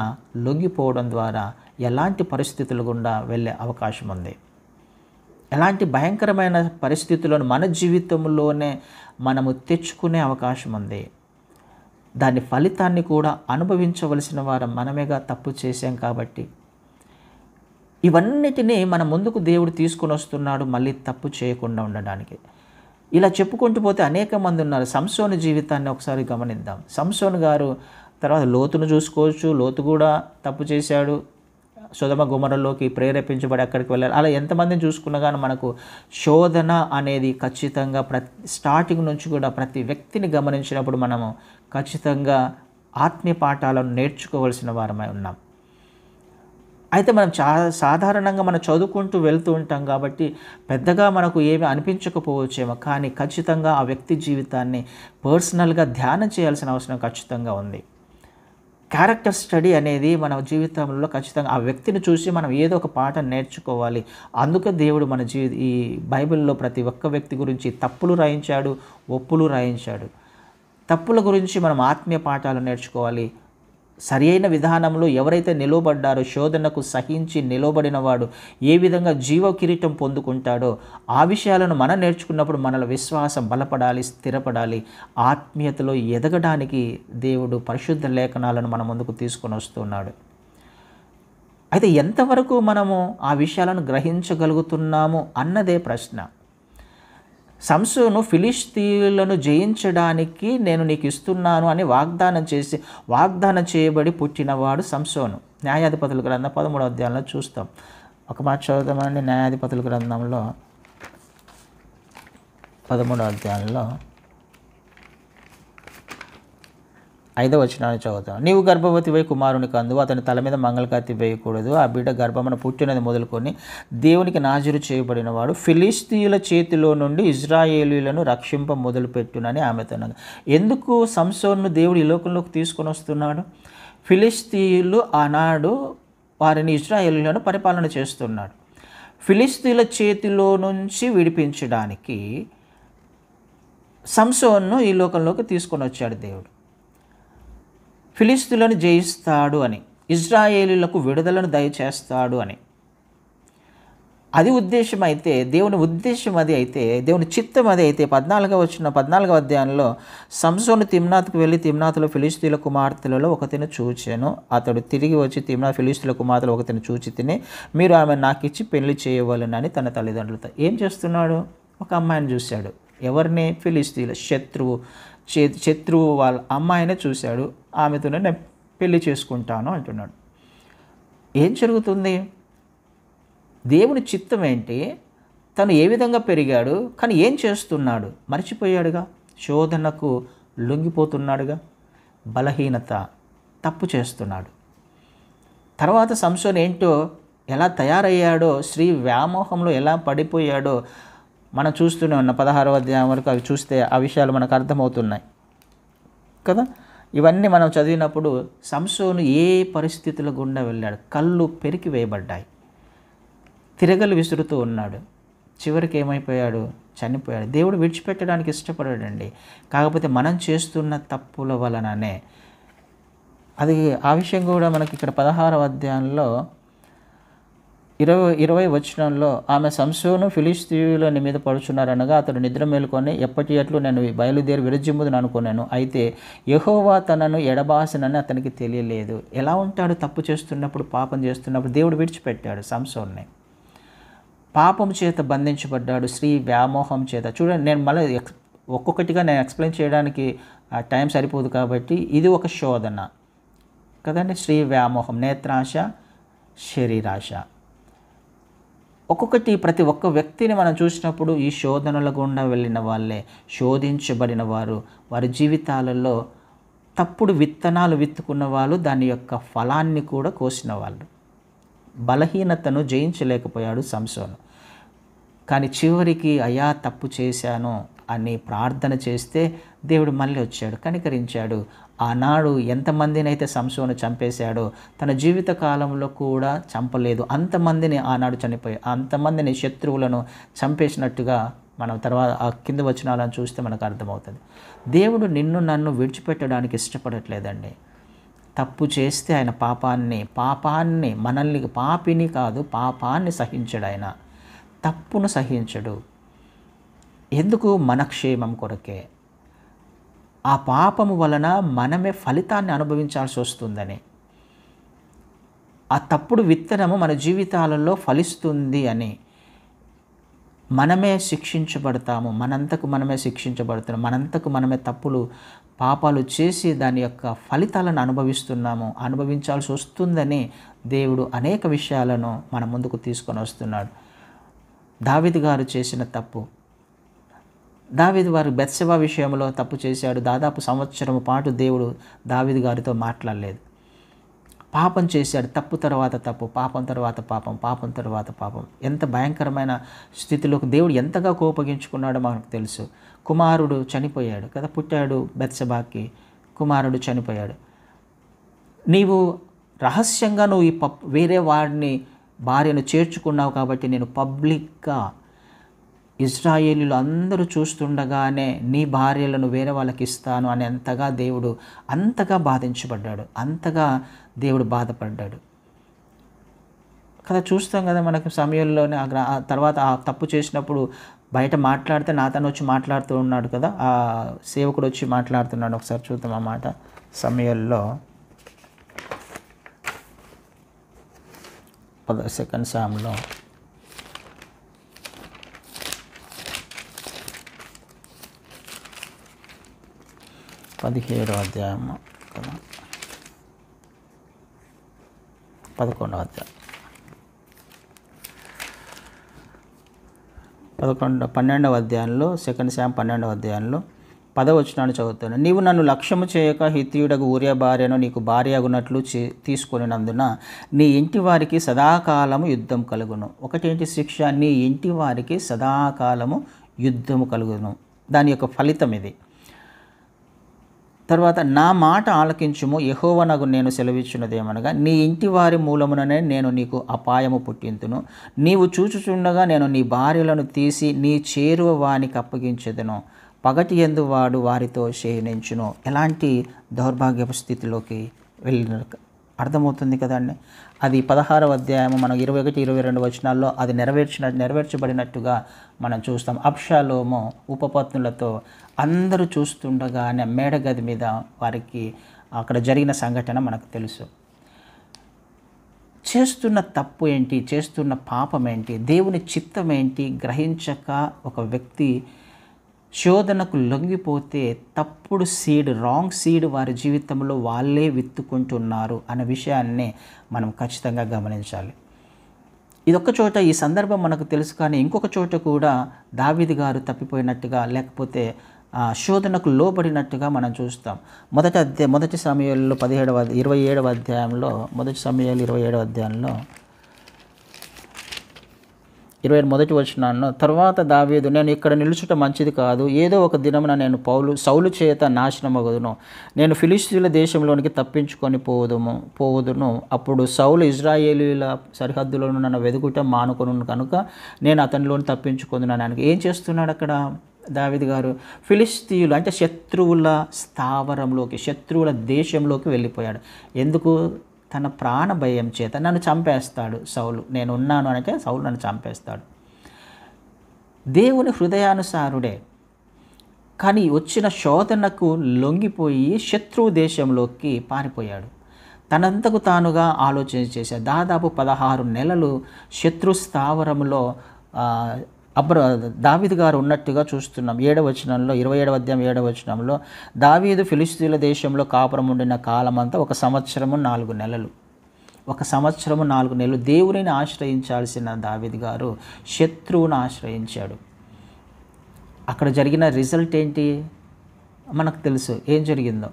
లొంగిపోవడం ద్వారా ఎలాంటి పరిస్థితులు గుండా వెళ్ళే అవకాశం ఉంది. ఎలాంటి భయంకరమైన పరిస్థితులను మన జీవితంలోనే మనము తెచ్చుకునే అవకాశం ఉంది. దాని ఫలితాన్ని కూడా అనుభవించవలసిన వారు మనమేగా తప్పు చేశాం కాబట్టి. ఇవన్నిటినీ మన ముందుకు దేవుడు తీసుకొని వస్తున్నాడు మళ్ళీ తప్పు చేయకుండా ఉండడానికి. ఇలా చెప్పుకుంటూ పోతే అనేక మంది ఉన్నారు. సంసోను జీవితాన్ని ఒకసారి గమనిద్దాం. సంసోను గారు తర్వాత లోతును చూసుకోవచ్చు. లోతు కూడా తప్పు చేశాడు, సొదొమ గొమొర్రాలోకి ప్రేరేపించబడి అక్కడికి వెళ్ళారు. అలా ఎంతమందిని చూసుకున్నా కానీ మనకు శోధన అనేది ఖచ్చితంగా స్టార్టింగ్ నుంచి కూడా ప్రతి వ్యక్తిని గమనించినప్పుడు మనము ఖచ్చితంగా ఆత్మీయ పాఠాలను నేర్చుకోవాల్సిన వారమై ఉన్నాం. అయితే మనం సాధారణంగా మనం చదువుకుంటూ వెళ్తూ ఉంటాం కాబట్టి పెద్దగా మనకు ఏమీ అనిపించకపోవచ్చేమో, కానీ ఖచ్చితంగా ఆ వ్యక్తి జీవితాన్ని పర్సనల్గా ధ్యానం చేయాల్సిన అవసరం ఖచ్చితంగా ఉంది. క్యారెక్టర్ స్టడీ అనేది మన జీవితంలో ఖచ్చితంగా ఆ వ్యక్తిని చూసి మనం ఏదో ఒక పాఠం నేర్చుకోవాలి. అందుకే దేవుడు మన ఈ బైబిల్లో ప్రతి ఒక్క వ్యక్తి గురించి తప్పులు రాయించాడు, ఒప్పులు రాయించాడు. తప్పుల గురించి మనం ఆత్మీయ పాఠాలు నేర్చుకోవాలి. సరి అయిన విధానంలో ఎవరైతే నిలవబడ్డారో, శోధనకు సహించి నిలవబడిన వాడు ఏ విధంగా జీవ కిరీటం పొందుకుంటాడో ఆ విషయాలను మనం నేర్చుకున్నప్పుడు మనలో విశ్వాసం బలపడాలి, స్థిరపడాలి. ఆత్మీయతలో ఎదగడానికి దేవుడు పరిశుద్ధ లేఖనాలను మన ముందుకు తీసుకొని వస్తున్నాడు. అయితే ఎంతవరకు మనము ఆ విషయాలను గ్రహించగలుగుతున్నాము అన్నదే ప్రశ్న. సంసోను ఫిలిష్తీయులను జయించడానికి నేను నీకు ఇస్తున్నాను అని వాగ్దానం చేయబడి పుట్టినవాడు సంసోను. న్యాయాధిపతుల గ్రంథం 13వ అధ్యాయంలో చూస్తాం. ఒక మాట చదువుతామండి. న్యాయాధిపతుల గ్రంథంలో 13వ అధ్యాయంలో 5వ వచనాన్ని చదువుతాం. నీవు గర్భవతివై కుమారుని కందువు, అతని తల మీద మంగళకత్తి వేయకూడదు. ఆ బిడ్డ గర్భమున పుట్టినది మొదలుకొని దేవునికి నాజీరు చేయబడినవాడు ఫిలిష్తీయుల చేతిలో నుండి ఇజ్రాయేలీయులను రక్షింప మొదలుపెట్టునని ఆమెతో అన్నది. ఎందుకు సంసోన్ను దేవుడు ఈ లోకంలోకి తీసుకొని వస్తున్నాడు? ఫిలిష్తీయులు ఆనాడు వారిని ఇజ్రాయేలీయులను పరిపాలన చేస్తున్నాడు. ఫిలిష్తీయుల చేతిలో నుంచి విడిపించడానికి సంసోన్ను ఈ లోకంలోకి తీసుకొని వచ్చాడు దేవుడు. ఫిలిష్తీయులను జయిస్తాడు అని, ఇజ్రాయేలీయులకు విడుదలను దయచేస్తాడు అని. అది ఉద్దేశం అయితే, దేవుని ఉద్దేశం అది అయితే, దేవుని చిత్తం అది అయితే 14వ అధ్యాయంలో సంసోను తిమ్నాతుకు వెళ్ళి తిమ్నాతులో ఫిలిష్తీయుల కుమార్తెలలో ఒకతిని చూచాను. అతడు తిరిగి వచ్చి ఫిలిష్తీయుల కుమార్తెలు ఒకతిని చూచి తిని మీరు ఆమె నాకు ఇచ్చి పెళ్లి చేయవలనని తన తల్లిదండ్రులతో. ఏం చేస్తున్నాడు? ఒక అమ్మాయిని చూశాడు. ఎవరిని? ఫిలిష్తీయుల శత్రువు వాళ్ళ అమ్మాయినే చూశాడు. ఆమెతోనే నేను పెళ్లి చేసుకుంటాను అంటున్నాడు. ఏం జరుగుతుంది? దేవుని చిత్తం ఏంటి? తను ఏ విధంగా పెరిగాడు, కానీ ఏం చేస్తున్నాడు? మర్చిపోయాడుగా. శోధనకు లొంగిపోతున్నాడుగా. బలహీనత, తప్పు చేస్తున్నాడు. తర్వాత సంసోను ఏంటో, ఎలా తయారయ్యాడో, స్త్రీ వ్యామోహంలో ఎలా పడిపోయాడో మనం చూస్తూనే ఉన్నాం. 16వ అధ్యాయం వరకు అవి చూస్తే ఆ విషయాలు మనకు అర్థమవుతున్నాయి కదా. ఇవన్నీ మనం చదివినప్పుడు సంసోను ఏ పరిస్థితుల గుండా వెళ్ళాడు? కళ్ళు పెరికి వేయబడ్డాయి, తిరగలు విసురుతూ ఉన్నాడు. చివరికి ఏమైపోయాడు? చనిపోయాడు. దేవుడు విడిచిపెట్టడానికి ఇష్టపడాడండి. కాకపోతే మనం చేస్తున్న తప్పుల వలననే. అది ఆ విషయం కూడా మనకి ఇక్కడ 16వ అధ్యాయంలో 20వ వచనంలో ఆమె సంసోను ఫిలిష్తీయుల నీ మీద పడుచున్నారనగా అతడు నిద్ర మేలుకొని ఎప్పటి అట్లు నేను బయలుదేరి విరజిమ్ముదును అనుకున్నాను. అయితే యెహోవా తనను ఎడబాసినని అతనికి తెలియలేదు. ఎలా ఉంటాడు? తప్పు చేస్తున్నప్పుడు, పాపం చేస్తున్నప్పుడు దేవుడు విడిచిపెట్టాడు సంసోన్ని. పాపం చేత బంధించబడ్డాడు, స్త్రీ వ్యామోహం చేత. చూడండి, నేను మళ్ళీ ఒక్కొక్కటిగా నేను ఎక్స్ప్లెయిన్ చేయడానికి టైం సరిపోదు కాబట్టి ఇది ఒక శోధన కదండి. స్త్రీ వ్యామోహం, నేత్రాశ, శరీరాశ. ఒక్కొక్కటి ప్రతి ఒక్క వ్యక్తిని మనం చూసినప్పుడు ఈ శోధనల గుండా వెళ్ళిన వాళ్ళే, శోధించబడిన వారు, వారి జీవితాలలో తప్పుడు విత్తనాలు విత్తుకున్న వాళ్ళు దాని యొక్క ఫలాన్ని కూడా కోసిన వాళ్ళు. బలహీనతను జయించలేకపోయాడు సంసోను. కానీ చివరికి అయ్యా తప్పు చేశాను అని ప్రార్థన చేస్తే దేవుడు మళ్ళీ వచ్చాడు, కనికరించాడు. ఆనాడు ఎంతమందిని అయితే సంసోను చంపేశాడో తన జీవిత కాలంలో కూడా చంపలేదు. అంతమందిని ఆనాడు అంతమందిని శత్రువులను చంపేసినట్టుగా మనం తర్వాత ఆ కింద వచనాలను చూస్తే మనకు అర్థమవుతుంది. దేవుడు నిన్ను నన్ను విడిచిపెట్టడానికి ఇష్టపడట్లేదండి. తప్పు చేస్తే ఆయన పాపాన్ని మనల్ని, పాపిని కాదు పాపాన్ని సహించడు. ఆయన తప్పును సహించడు. ఎందుకు? మన క్షేమం కొరకే. ఆ పాపము వలన మనమే ఫలితాన్ని అనుభవించాల్సి వస్తుందని, ఆ తప్పుడు విత్తనము మన జీవితాలలో ఫలిస్తుంది అని మనమే శిక్షించబడతాము. మనంతకు మనమే పాపాలు చేసి దాని యొక్క ఫలితాలను అనుభవించాల్సి వస్తుందని దేవుడు అనేక విషయాలను మన ముందుకు తీసుకొని వస్తున్నాడు. దావీదు గారు చేసిన తప్పు, దావీదు వారు బెత్షెబా విషయంలో తప్పు చేశాడు. దాదాపు సంవత్సరం పాటు దేవుడు దావీదు గారితో మాట్లాడలేదు. పాపం చేశాడు. తప్పు తర్వాత తప్పు, పాపం తర్వాత పాపం. ఎంత భయంకరమైన స్థితిలోకి దేవుడు ఎంతగా కోపగించుకున్నాడో మనకు తెలుసు. కుమారుడు చనిపోయాడు కదా, పుట్టాడు బెత్షెబాకి, కుమారుడు చనిపోయాడు. నీవు రహస్యంగా నువ్వు వేరే వాడిని భార్యను చేర్చుకున్నావు కాబట్టి నేను పబ్లిక్గా ఇజ్రాయేలీలు అందరూ చూస్తుండగానే నీ భార్యలను వేరే వాళ్ళకి ఇస్తాను అని అంతగా బాధించబడ్డాడు, అంతగా దేవుడు బాధపడ్డాడు కదా. చూస్తాం కదా మనకి సమయంలోనే ఆ తర్వాత ఆ తప్పు చేసినప్పుడు బయట మాట్లాడితే నాతను వచ్చి మాట్లాడుతూ ఉన్నాడు కదా, ఆ సేవకుడు వచ్చి మాట్లాడుతున్నాడు. ఒకసారి చూద్దాం ఆ మాట. సమయంలో 2వ సాములో 17వ అధ్యాయము కదా, 11వ అధ్యాయం, 12వ అధ్యాయంలో 2 శామ్ 12వ అధ్యాయంలో 10వ వచనాన్ని చదువుతాను. నీవు నన్ను లక్ష్యము చేయక హిత్తీయుడగు ఊరియా భార్యను నీకు భార్య అగునట్లు తీసుకొనినందున నీ ఇంటి వారికి సదాకాలము యుద్ధం కలుగును. ఒకటేంటి శిక్ష? నీ ఇంటి వారికి సదాకాలము యుద్ధము కలుగును. దాని యొక్క ఫలితం ఇది. తర్వాత నా మాట ఆలకించుము, యెహోవానగు నేను సెలవిచ్చినదేమనగా నీ ఇంటి వారి మూలముననే నేను నీకు అపాయము పుట్టింతును. నీవు చూచుచుండగా నేను నీ భార్యలను తీసి నీ చేరువ వానికి అప్పగించెదను. పగటి యందు వాడు వారితో శయనించును. ఎలాంటి దౌర్భాగ్యపు స్థితిలోకి వెళ్ళిన అర్థమవుతుంది కదండి. అది 16వ అధ్యాయము మనం 21, 22 వచనాల్లో అది నెరవేర్చబడినట్టుగా మనం చూస్తాం. అబ్షాలోము ఉపపత్నులతో అందరూ చూస్తుండగానే మేడగది మీద వారికి అక్కడ జరిగిన సంఘటన మనకు తెలుసు. చేస్తున్న తప్పు ఏంటి, చేస్తున్న పాపం ఏంటి, దేవుని చిత్తం ఏంటి గ్రహించక ఒక వ్యక్తి శోధనకు లొంగిపోతే తప్పుడు రాంగ్ సీడ్ వారి జీవితంలో వాళ్ళే విత్తుకుంటున్నారు అనే విషయాన్ని మనం ఖచ్చితంగా గమనించాలి. ఇదొక్క చోట ఈ సందర్భం మనకు తెలుసు, కానీ ఇంకొక చోట కూడా దావీదు గారు తప్పిపోయినట్టుగా లేకపోతే శోధనకు లోబడినట్టుగా మనం చూస్తాం. మొదటి సమూయేలు 27వ అధ్యాయంలో 27వ అధ్యాయంలో 21 వచనాల్లో, తర్వాత దావీదు, నేను ఇక్కడ నిలుచుట మంచిది కాదు, ఏదో ఒక దినమున నేను సౌలు చేత నాశనమగుదును, నేను ఫిలిష్తీయుల దేశంలోనికి తప్పించుకొని పోవుదును. అప్పుడు సౌలు ఇజ్రాయేలీల సరిహద్దులను నన్ను వెదుకుట మానుకొను కనుక నేను అతనిలోని తప్పించుకుందున్నాను. ఏం చేస్తున్నాడు అక్కడ దావీదు గారు? ఫిలిష్తీయులు అంటే శత్రువుల స్థావరంలోకి, శత్రువుల దేశంలోకి వెళ్ళిపోయాడు. ఎందుకు? తన ప్రాణ భయం చేత. నన్ను చంపేస్తాడు సౌలు, నేను ఉన్నాను అంటే సౌలు నన్ను చంపేస్తాడు. దేవుని హృదయానుసారుడే, కానీ వచ్చిన శోధనకు లొంగిపోయి శత్రువు దేశంలోకి పారిపోయాడు. తనంతకు తానుగా ఆలోచన చేశాడు. దాదాపు 16 నెలలు శత్రు స్థావరంలో దావీదు గారు ఉన్నట్టుగా చూస్తున్నాం. 7వ వచనంలో 27వ అధ్యాయం 7వ వచనంలో దావీదు ఫిలిష్తీయుల దేశంలో కాపురం ఉండిన కాలమంతా 1 సంవత్సరము 4 నెలలు. 1 సంవత్సరము 4 నెలలు దేవునిని ఆశ్రయించాల్సిన దావీదు గారు శత్రువును ఆశ్రయించాడు. అక్కడ జరిగిన రిజల్ట్ ఏంటి మనకు తెలుసు ఏం జరిగిందో.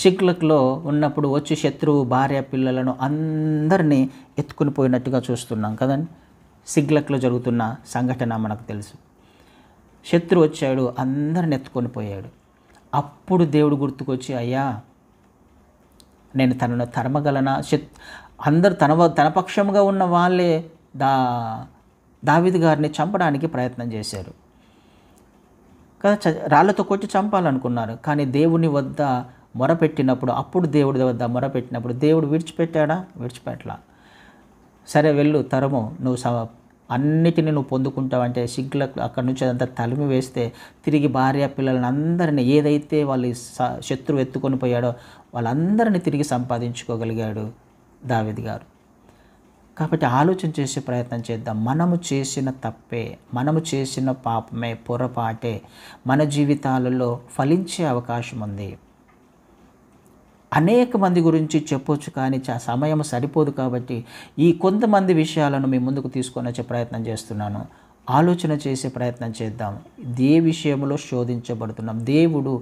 సిక్లగ్లో ఉన్నప్పుడు వచ్చి శత్రువు భార్య పిల్లలను అందరినీ ఎత్తుకుని పోయినట్టుగా చూస్తున్నాం కదండి. సిక్లగ్లో జరుగుతున్న సంఘటన మనకు తెలుసు. శత్రువు వచ్చాడు, అందరిని ఎత్తుకొని పోయాడు. అప్పుడు దేవుడు గుర్తుకొచ్చి, అయ్యా నేను తనను తరమగలనా? అందరు తన పక్షంగా ఉన్న వాళ్ళే దావీదు గారిని చంపడానికి ప్రయత్నం చేశారు కదా, రాళ్లతో కొట్టి చంపాలనుకున్నారు. కానీ దేవుని వద్ద మొరపెట్టినప్పుడు, అప్పుడు దేవుడి వద్ద మొరపెట్టినప్పుడు దేవుడు విడిచిపెట్టాడా? విడిచిపెట్టలా. సరే వెళ్ళు, తరము, నువ్వు అన్నిటిని నువ్వు పొందుకుంటావంటే సిగ్లకు అక్కడి నుంచి అదంతా తలిమి వేస్తే తిరిగి భార్య పిల్లలను అందరినీ ఏదైతే వాళ్ళు శత్రువు ఎత్తుకొని పోయాడో వాళ్ళందరినీ తిరిగి సంపాదించుకోగలిగాడు దావీదు గారు. కాబట్టి ఆలోచన చేసే ప్రయత్నం చేద్దాం. మనము చేసిన తప్పే, మనము చేసిన పాపమే, పొరపాటే మన జీవితాలలో ఫలించే అవకాశం ఉంది. అనేక మంది గురించి చెప్పొచ్చు, కానీ సమయం సరిపోదు. కాబట్టి ఈ కొంతమంది విషయాలను మీ ముందుకు తీసుకొని వచ్చే ప్రయత్నం చేస్తున్నాను. ఆలోచన చేసే ప్రయత్నం చేద్దాం. ఏ విషయంలో శోధించబడుతున్నాం? దేవుడు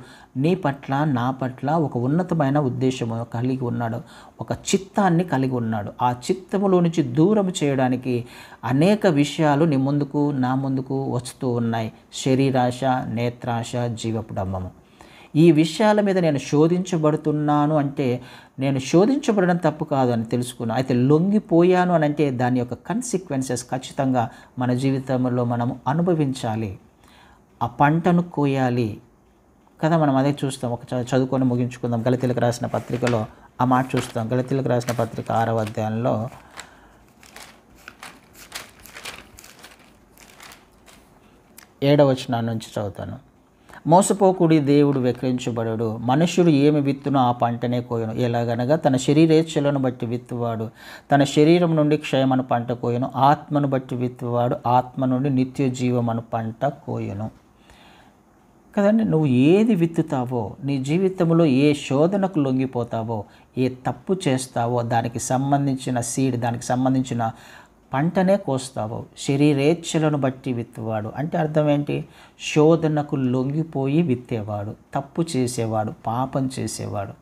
నీ పట్ల, నా పట్ల ఒక ఉన్నతమైన ఉద్దేశము కలిగి ఉన్నాడు, ఒక చిత్తాన్ని కలిగి ఉన్నాడు. ఆ చిత్తములో నుంచి దూరం చేయడానికి అనేక విషయాలు నీ ముందుకు, నా ముందుకు వస్తూ ఉన్నాయి. శరీరాశ, నేత్రాశ, జీవపు డంబము. ఈ విషయాల మీద నేను శోధించబడుతున్నాను అంటే నేను శోధించబడడం తప్పు కాదు అని తెలుసుకున్నాను. అయితే లొంగిపోయాను అని అంటే దాని యొక్క కన్సిక్వెన్సెస్ ఖచ్చితంగా మన జీవితంలో మనము అనుభవించాలి. ఆ పంటను కోయాలి కదా. మనం అదే చూస్తాం. ఒక చదువుకొని ముగించుకుందాం. గలతీయులకు రాసిన పత్రికలో ఆ మాట చూస్తాం. గలతీయులకు రాసిన పత్రిక 6వ అధ్యాయంలో 7వ వచనం నుంచి చదువుతాను. మోసపోకుడి, దేవుడు వెక్రించబడడు. మనుష్యుడు ఏమి విత్తునో ఆ పంటనే కోయను. ఎలాగనగా తన శరీరేచ్ఛలను బట్టి విత్తువాడు తన శరీరం నుండి క్షయమను పంట కోయను. ఆత్మను బట్టి విత్తువాడు ఆత్మ నుండి నిత్య జీవమను పంట కోయను. కదండి, నువ్వు ఏది విత్తుతావో, నీ జీవితంలో ఏ శోధనకు లొంగిపోతావో, ఏ తప్పు చేస్తావో దానికి సంబంధించిన సీడ్, దానికి సంబంధించిన పంటనే కోస్తావు. శరీరేచ్ఛలను బట్టి విత్తువాడు అంటే అర్థం ఏంటి? శోధనకు లొంగిపోయి విత్తేవాడు, తప్పు చేసేవాడు, పాపం చేసేవాడు.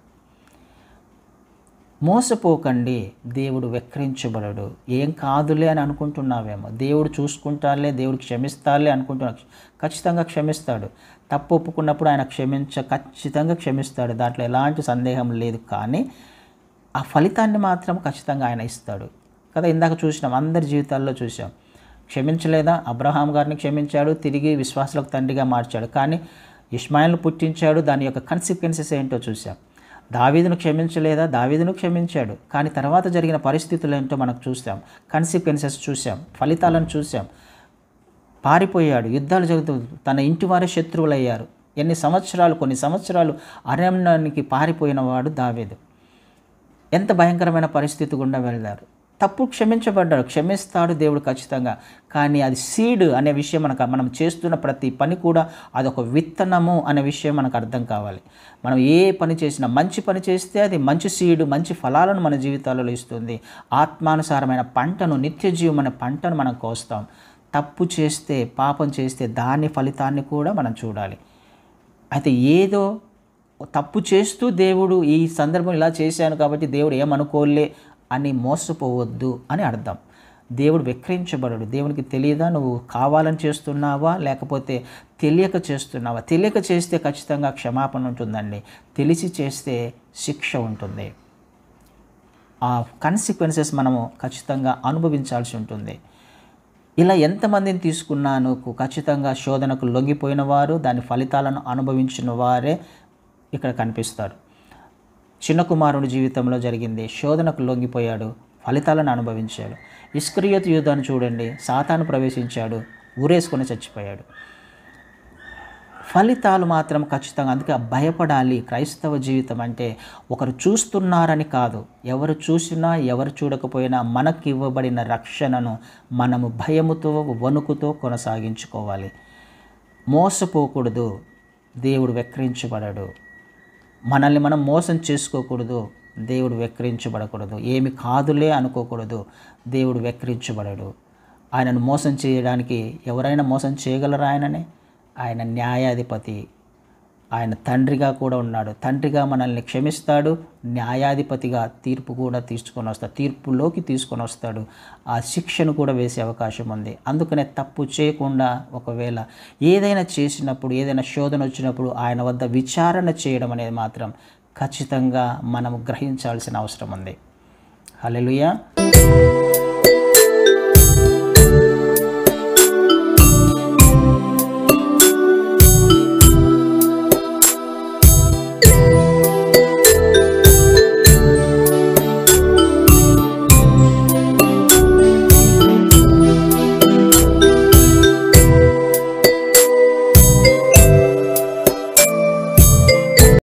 మోసపోకండి, దేవుడు వెక్రించబడడు. ఏం కాదులే అని అనుకుంటున్నావేమో, దేవుడు చూసుకుంటాలే, దేవుడు క్షమిస్తాలే అనుకుంటున్నా. ఖచ్చితంగా క్షమిస్తాడు. తప్పు ఒప్పుకున్నప్పుడు ఆయన ఖచ్చితంగా క్షమిస్తాడు. దాంట్లో ఎలాంటి సందేహం లేదు. కానీ ఆ ఫలితాన్ని మాత్రం ఖచ్చితంగా ఆయన ఇస్తాడు కదా. ఇందాక చూసినాం, అందరి జీవితాల్లో చూసాం. క్షమించలేదా? అబ్రహాం గారిని క్షమించాడు, తిరిగి విశ్వాసులకు తండ్రిగా మార్చాడు. కానీ ఇష్మాయిల్ను పుట్టించాడు, దాని యొక్క కన్సిక్వెన్సెస్ ఏంటో చూసాం. దావీదును క్షమించలేదా? దావీదును క్షమించాడు, కానీ తర్వాత జరిగిన పరిస్థితులు ఏంటో మనకు చూసాం. కన్సిక్వెన్సెస్ చూసాం, ఫలితాలను చూసాం. పారిపోయాడు, యుద్ధాలు జరుగుతూ తన ఇంటి వారే శత్రువులు అయ్యారు. కొన్ని సంవత్సరాలు అరణ్యానికి పారిపోయిన వాడు దావీదు. ఎంత భయంకరమైన పరిస్థితి గుండా వెళ్ళారు. తప్పు క్షమించబడ్డాడు, క్షమిస్తాడు దేవుడు ఖచ్చితంగా. కానీ అది సీడ్ అనే విషయం మనం చేస్తున్న ప్రతి పని కూడా అదొక విత్తనము అనే విషయం మనకు అర్థం కావాలి. మనం ఏ పని చేసినా, మంచి పని చేస్తే అది మంచి సీడ్, మంచి ఫలాలను మన జీవితాలలో ఇస్తుంది. ఆత్మానుసారమైన పంటను, నిత్య జీవం అనే పంటను మనం కోస్తాం. తప్పు చేస్తే, పాపం చేస్తే దాని ఫలితాన్ని కూడా మనం చూడాలి. అయితే ఏదో తప్పు చేస్తూ దేవుడు ఈ సందర్భం ఇలా చేశాను కాబట్టి దేవుడు ఏమనుకోలే అని మోసపోవద్దు అని అర్థం. దేవుడు వెక్రించబడడు. దేవునికి తెలియదా నువ్వు కావాలని చేస్తున్నావా లేకపోతే తెలియక చేస్తున్నావా? తెలియక చేస్తే ఖచ్చితంగా క్షమాపణ ఉంటుందండి. తెలిసి చేస్తే శిక్ష ఉంటుంది. ఆ కన్సిక్వెన్సెస్ మనము ఖచ్చితంగా అనుభవించాల్సి ఉంటుంది. ఇలా ఎంతమందిని తీసుకున్నా నువ్వు ఖచ్చితంగా శోధనకు లొంగిపోయిన వారు, దాని ఫలితాలను అనుభవించిన వారే ఇక్కడ కనిపిస్తారు. చిన్న కుమారుడి జీవితంలో జరిగింది. శోధనకు లొంగిపోయాడు, ఫలితాలను అనుభవించాడు. ఇస్కరియోతు యూదాను చూడండి, సాతాను ప్రవేశించాడు, ఊరేసుకొని చచ్చిపోయాడు. ఫలితాలు మాత్రం ఖచ్చితంగా. అందుకే భయపడాలి. క్రైస్తవ జీవితం అంటే ఒకరు చూస్తున్నారని కాదు, ఎవరు చూసినా ఎవరు చూడకపోయినా మనకి ఇవ్వబడిన రక్షణను మనము భయముతో వణుకుతో కొనసాగించుకోవాలి. మోసపోకూడదు, దేవుడు వెక్కిరించబడడు. మనల్ని మనం మోసం చేసుకోకూడదు, దేవుడు వెక్కిరించబడకూడదు. ఏమి కాదులే అనుకోకూడదు, దేవుడు వెక్కిరించబడడు. ఆయనను మోసం చేయడానికి ఎవరైనా మోసం చేయగలరా? ఆయన న్యాయాధిపతి, ఆయన తండ్రిగా కూడా ఉన్నాడు. తండ్రిగా మనల్ని క్షమిస్తాడు, న్యాయాధిపతిగా తీర్పు కూడా తీసుకొని వస్తాడు, తీర్పులోకి తీసుకొని వస్తాడు. ఆ శిక్షను కూడా వేసే అవకాశం ఉంది. అందుకనే తప్పు చేయకుండా ఒకవేళ ఏదైనా చేసినప్పుడు, ఏదైనా శోధన వచ్చినప్పుడు ఆయన వద్ద విచారణ చేయడం అనేది మాత్రం ఖచ్చితంగా మనము గ్రహించాల్సిన అవసరం ఉంది. హల్లెలూయా.